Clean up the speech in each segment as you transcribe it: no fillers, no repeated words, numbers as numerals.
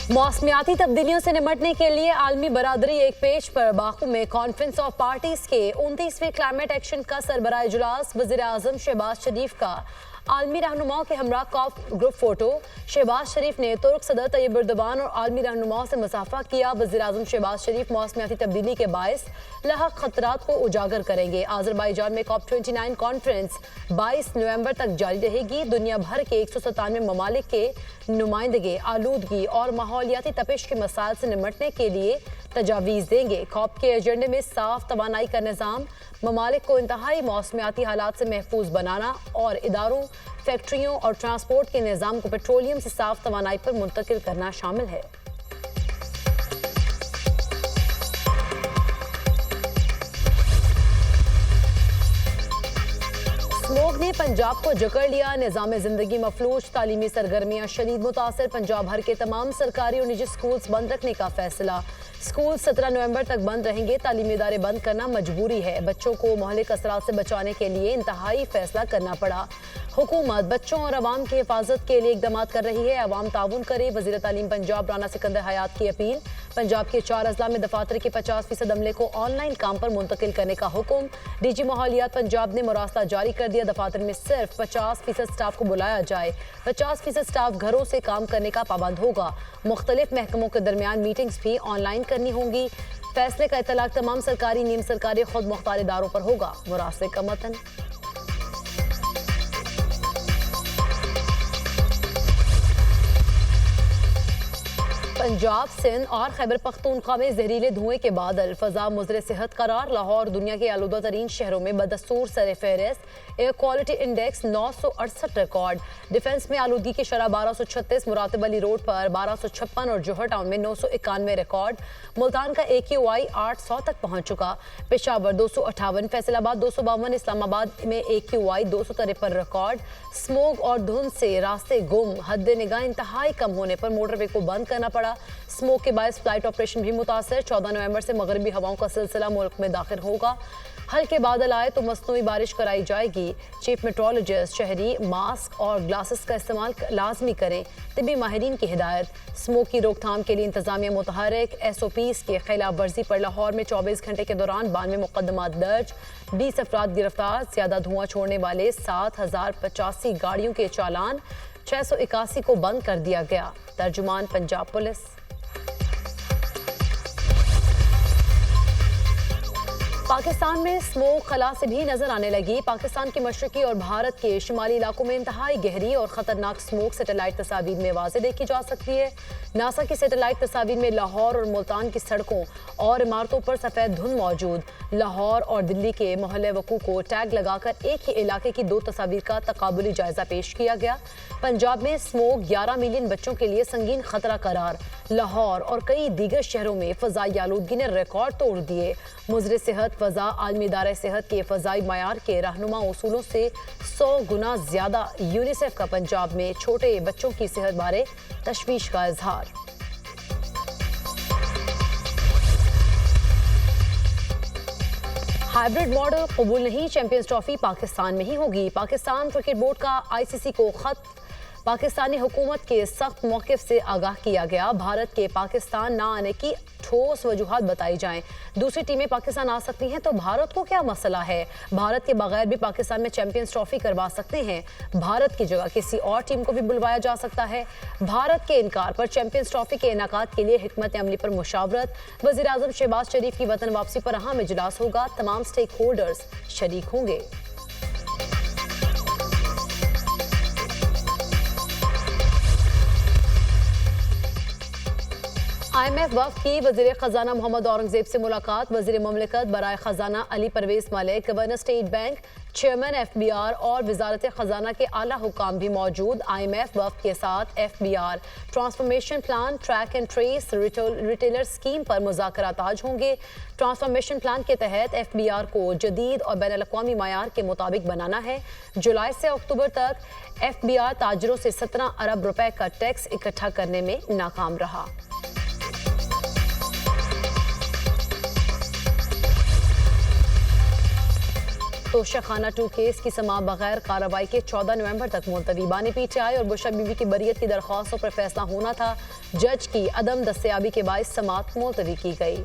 मौसमियाती तब्दीलियों से निपटने के लिए आलमी बरादरी एक पेज पर बाकू में कॉन्फ्रेंस ऑफ पार्टीज के 29वें क्लाइमेट एक्शन का सरबराह इजलास। वज़ीर आज़म शहबाज शरीफ का आलमी रहनुमाओं के हमरा कॉप ग्रुप फोटो। शहबाज शरीफ ने तुर्क सदर तैयब एर्दोगान और आलमी रहनुमाओं से मुसाफा किया। वज़ीर आज़म शहबाज शरीफ मौसमियाती तब्दीली के बायस लाहक खतरात को उजागर करेंगे। आज़रबाईजान में COP 29 कॉन्फ्रेंस 22 नवंबर तक जारी रहेगी। दुनिया भर के 197 ममालिक के नुमाइंदगे आलूदगी और माहौलियाती तपिश के मसाइल से निपटने के लिए तजावीज़ देंगे। COP के एजेंडे में साफ तवानाई का निज़ाम, ममालिक को इंतहाई मौसमियाती हालात से महफूज बनाना और इदारों, फैक्ट्रियों और ट्रांसपोर्ट के निज़ाम को पेट्रोलियम से साफ तवानाई पर मुंतकिल करना शामिल है। स्मोग ने पंजाब को जकड़ लिया। निज़ाम ज़िंदगी मफलूज, तालीमी सरगर्मियाँ शदीद मुतासर। पंजाब भर के तमाम सरकारी और निजी स्कूल्स बंद रखने का फैसला। स्कूल 17 नवंबर तक बंद रहेंगे। तालीमी इदारे बंद करना मजबूरी है। बच्चों को महलिक असरात से बचाने के लिए इंतहाई फैसला करना पड़ा। हुकूमत बच्चों और अवाम की हिफाजत के लिए इकदाम कर रही है। अवाम ताउन करे। वज़ीर तालीम पंजाब राना सिकंदर हयात की अपील। पंजाब के 4 अजला में दफातर के 50% अमले को ऑनलाइन काम पर मुंतकिल करने का हुक्म। DG माहौलियात पंजाब ने मुरासला जारी कर दिया। दफातर में सिर्फ 50% स्टाफ को बुलाया जाए। 50% स्टाफ घरों से काम करने का पाबंद होगा। मुख्तलिफ महकमों के दरमियान मीटिंग्स भी ऑनलाइन करनी होंगी। फैसले का इतलाक तमाम सरकारी, नीम सरकारी, खुद मुख्तार इदारों पर होगा। मुरासले का मतन। पंजाब, सिंध और खैबर पख्तूनख्वा में जहरीले धुएं के बादल। फजा मुज़र सेहत करार। लाहौर दुनिया के आलूदा तरीन शहरों में बदस्तूर सर फहरिस्त। Air quality index 968 record. Defence में आलूदगी की शरह 1236। मुरातिब अली रोड पर 1256 और जोहर टाउन में 991 रिकॉर्ड। मुल्तान का AQI 800 तक पहुंच चुका। पेशावर 258, फैसलाबाद 252, इस्लामाबाद में AQI 253 रिकॉर्ड। स्मोग और धुंध से रास्ते गुम। हद निगाह इंतहाई कम होने पर मोटरवे को बंद करना पड़ा। स्मोक के बायस फ्लाइट ऑपरेशन भी मुतासर। 14 नवंबर से मगरबी हवाओं का सिलसिला मुल्क में दाखिल होगा। हल्के बादल आए तो मसनूई बारिश कराई जाएगी। चीफ मेट्रोलॉजिस्ट शहरी मास्क और ग्लासेस का इस्तेमाल लाजमी करें। तिबी माहिरीन की हिदायत। स्मोक की रोकथाम के लिए इंतजामिया मुतहरिक। SOPs की खिलाफ वर्जी पर लाहौर में 24 घंटे के दौरान 92 मुकदमात दर्ज। 20 अफराद गिरफ्तार। ज्यादा धुआं छोड़ने वाले 7085 गाड़ियों के चालान। 681 को बंद कर दिया गया। तर्जुमान पंजाब पुलिस। पाकिस्तान में स्मोक खला से भी नजर आने लगी। पाकिस्तान के मशरकी और भारत के शुमाली इलाकों में इंतहाई गहरी और खतरनाक स्मोक सैटेलाइट तस्वीर में वाज़ेह देखी जा सकती है। नासा की सैटेलाइट तस्वीर में लाहौर और मुल्तान की सड़कों और इमारतों पर सफ़ेद धुंध मौजूद। लाहौर और दिल्ली के मोहल्ले वकू को टैग लगाकर एक ही इलाके की 2 तस्वीर का तकाबुली जायजा पेश किया गया। पंजाब में स्मोक 11 मिलियन बच्चों के लिए संगीन खतरा करार। लाहौर और कई दीगर शहरों में फ़ज़ाई आलूदगी ने रिकॉर्ड तोड़ दिए। मुज़र सेहत फ़ज़ा आलमी इदारे सेहत के फ़ज़ाई मयार के रहनुमा उसूलों से 100 गुना ज़्यादा। यूनिसेफ का पंजाब में छोटे बच्चों की सेहत बारे तशवीश का इजहार। हाइब्रिड मॉडल कबूल नहीं। चैंपियंस ट्रॉफी पाकिस्तान में ही होगी। पाकिस्तान क्रिकेट बोर्ड का ICC को खत। पाकिस्तानी हुकूमत के सख्त मौक़िफ़ से आगाह किया गया। भारत के पाकिस्तान ना आने की ठोस वजूहात बताई जाएं। दूसरी टीमें पाकिस्तान आ सकती हैं तो भारत को क्या मसला है? भारत के बगैर भी पाकिस्तान में चैंपियंस ट्रॉफी करवा सकते हैं। भारत की जगह किसी और टीम को भी बुलवाया जा सकता है। भारत के इनकार पर चैंपियंस ट्रॉफी के इनेकाद के लिए हिकमत अमली पर मुशावरत। वज़ीर आज़म शहबाज शरीफ की वतन वापसी पर अहम इजलास होगा। तमाम स्टेक होल्डर्स शरीक होंगे। IMF वफ़द की वज़ीर ख़ज़ाना मोहम्मद औरंगज़ेब से मुलाकात। वज़ीर ममलिकत बराए ख़ज़ाना Ali Parvez Malik, governor State Bank, chairman FBR और वज़ारत ख़ज़ाना के आला हुकाम भी मौजूद। IMF वफ़द के साथ FBR transformation plan, track and trace, retailer scheme पर मुज़ाकरात आज होंगे। ट्रांसफॉर्मेशन प्लान के तहत FBR को जदीद और बैनुल-अक़वामी मयार के मुताबिक बनाना है। जुलाई से अक्टूबर तक FBR ताजरों से 17 अरब रुपए का टैक्स इकट्ठा करने में नाकाम रहा। तोशा खाना 2 केस की समाअत बगैर कार्रवाई के 14 नवंबर तक मुलतवी। बानी PTI और बुशरा बीबी की बरियत की दरख्वास्तों पर फैसला होना था। जज की अदम दस्तयाबी के बायस समाअत मुलतवी की गई।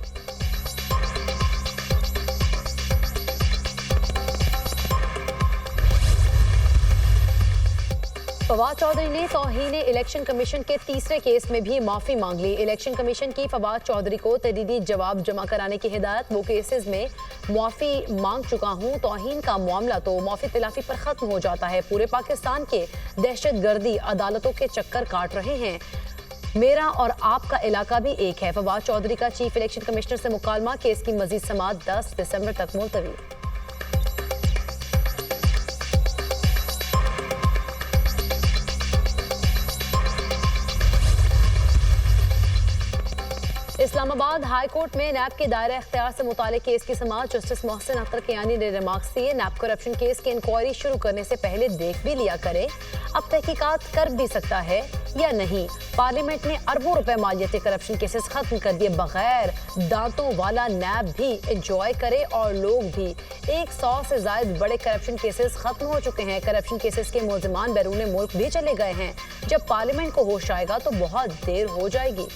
फवाद चौधरी ने तौहीन इलेक्शन कमीशन के तीसरे केस में भी माफी मांग ली। इलेक्शन कमीशन की फवाद चौधरी को तहरीरी जवाब जमा कराने की हिदायत। वो केसेस में माफी मांग चुका हूँ, तौहीन का मामला तो माफी तिलाफी पर खत्म हो जाता है। पूरे पाकिस्तान के दहशतगर्दी अदालतों के चक्कर काट रहे हैं। मेरा और आपका इलाका भी एक है। फवाद चौधरी का चीफ इलेक्शन कमिश्नर से मुकालमा। केस की मजीद समाअत 10 दिसंबर तक मुलतवी। इस्लामाबाद हाई कोर्ट में नैब के दायरा इख्तियार से मुतालिक केस की समाअत। जस्टिस मोहसिन अख्तर कियानी ने रिमार्क्स दिए। नैब करप्शन केस की इंक्वायरी शुरू करने से पहले देख भी लिया करे, अब तहकीकात कर भी सकता है या नहीं। पार्लियामेंट ने अरबों रुपए मालियती करप्शन केसेस खत्म कर दिए। बगैर दांतों वाला नैब भी एंजॉय करे और लोग भी। 100 से ज्यादा बड़े करप्शन केसेस खत्म हो चुके हैं। करप्शन केसेस के मुलजिमान बैरून मुल्क भी चले गए हैं। जब पार्लियामेंट को होश आएगा तो बहुत देर हो जाएगी।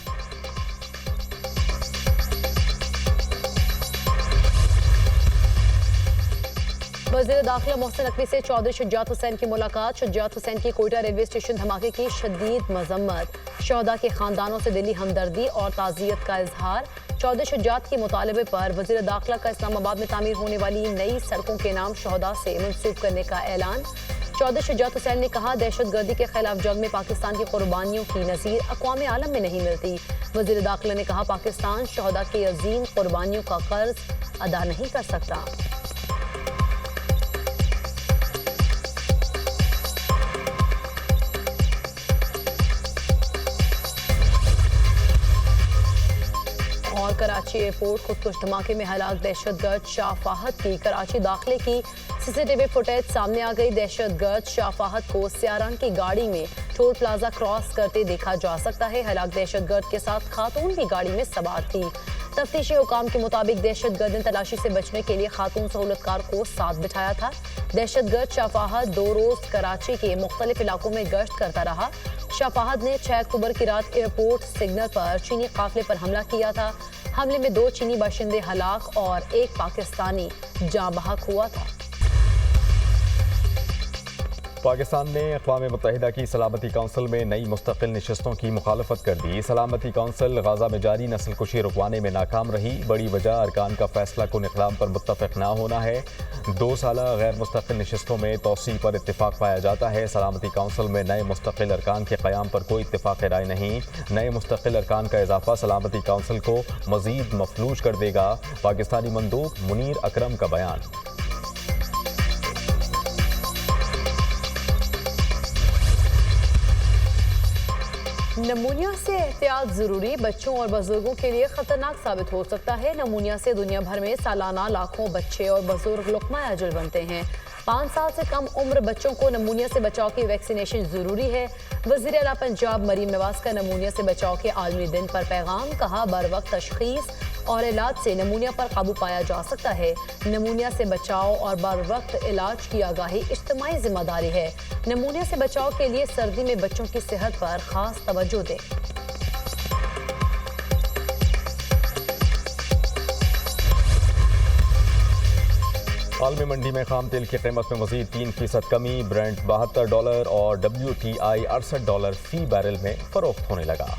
वज़ीर दाखिला मोहसिन नकवी से चौधरी शुजात हुसैन की मुलाकात। शुजात हुसैन की कोयटा रेलवे स्टेशन धमाके की शदीद मजम्मत। शहदा के खानदानों से दिली हमदर्दी और ताज़ियत का इजहार। चौधरी शुजात के मुतालबे पर वज़ीर दाखिला का इस्लामाबाद में तामीर होने वाली नई सड़कों के नाम शहदा से मंसूब करने का ऐलान। चौधरी शुजात हुसैन ने कहा, दहशतगर्दी के खिलाफ जंग में पाकिस्तान की कुर्बानियों की नज़ीर अक़वाम आलम में नहीं मिलती। वज़ीर दाखिला ने कहा, पाकिस्तान शहदा की अजीम कुर्बानियों का कर्ज अदा नहीं कर सकता। और कराची एयरपोर्ट खुदकुश धमाके में हलाक दहशतगर्द शाह फाहद की कराची दाखिले की सीसीटीवी फुटेज सामने आ गई। दहशतगर्द शाह फाहद को सियारान की गाड़ी में टोल प्लाजा क्रॉस करते देखा जा सकता है। हलाक दहशतगर्द के साथ खातून भी गाड़ी में सवार थी। तफ्तीशी हुकाम के मुताबिक दहशतगर्द ने तलाशी से बचने के लिए खातून सहूलतकार को साथ बिठाया था। दहशतगर्द शाह फाहद 2 रोज कराची के मुख्तलिफ इलाकों में गश्त करता रहा। शाह फाहद ने 6 अक्टूबर की रात एयरपोर्ट सिग्नल पर चीनी काफिले पर हमला किया था। हमले में 2 चीनी बाशिंदे हलाक और 1 पाकिस्तानी जाँ बहक हुआ था। पाकिस्तान ने अक़वाम मुत्तहिदा की सलामती काउंसिल में नई मुस्तकिल नशस्तों की मुखालफत कर दी। सलामती काउंसिल गाजा में जारी नस्ल कुशी रुकवाने में नाकाम रही। बड़ी वजह अरकान का फैसला कुन इक़दाम पर मुत्तफ़िक़ ना होना है। 2 साला गैर मुस्तकिल नशस्तों में तोसी पर इत्तेफाक पाया जाता है। सलामती काउंसिल में नए मुस्तकिल अरकान के क़याम पर कोई इत्तेफाक राय नहीं। नए मुस्तकिल अरकान का इजाफा सलामती काउंसिल को मज़ीद मफलूज कर देगा। पाकिस्तानी मंदूब मुनीर अकरम का बयान। नमूनिया से एहतियात जरूरी, बच्चों और बुजुर्गों के लिए खतरनाक साबित हो सकता है। नमूनिया से दुनिया भर में सालाना लाखों बच्चे और बुजुर्ग लुक़मा अजल बनते हैं। 5 साल से कम उम्र बच्चों को नमूनिया से बचाव की वैक्सीनेशन जरूरी है। वज़ीर आला पंजाब मरीम नवाज का नमूनिया से बचाव के आलमी दिन पर पैगाम। कहा, बर वक्त तशख़ीस और इलाज से नमूनिया पर काबू पाया जा सकता है। नमूनिया से बचाव और बर वक्त इलाज की आगाही इज्तिमाई जिम्मेदारी है। नमूनिया से बचाव के लिए सर्दी में बच्चों की सेहत पर खास तवज्जो दें। आलमी मंडी में खाम तेल की कीमत में मज़ीद 3% कमी। ब्रेंट $72 और WTI $68 फी बैरल में फरोख्त होने लगा।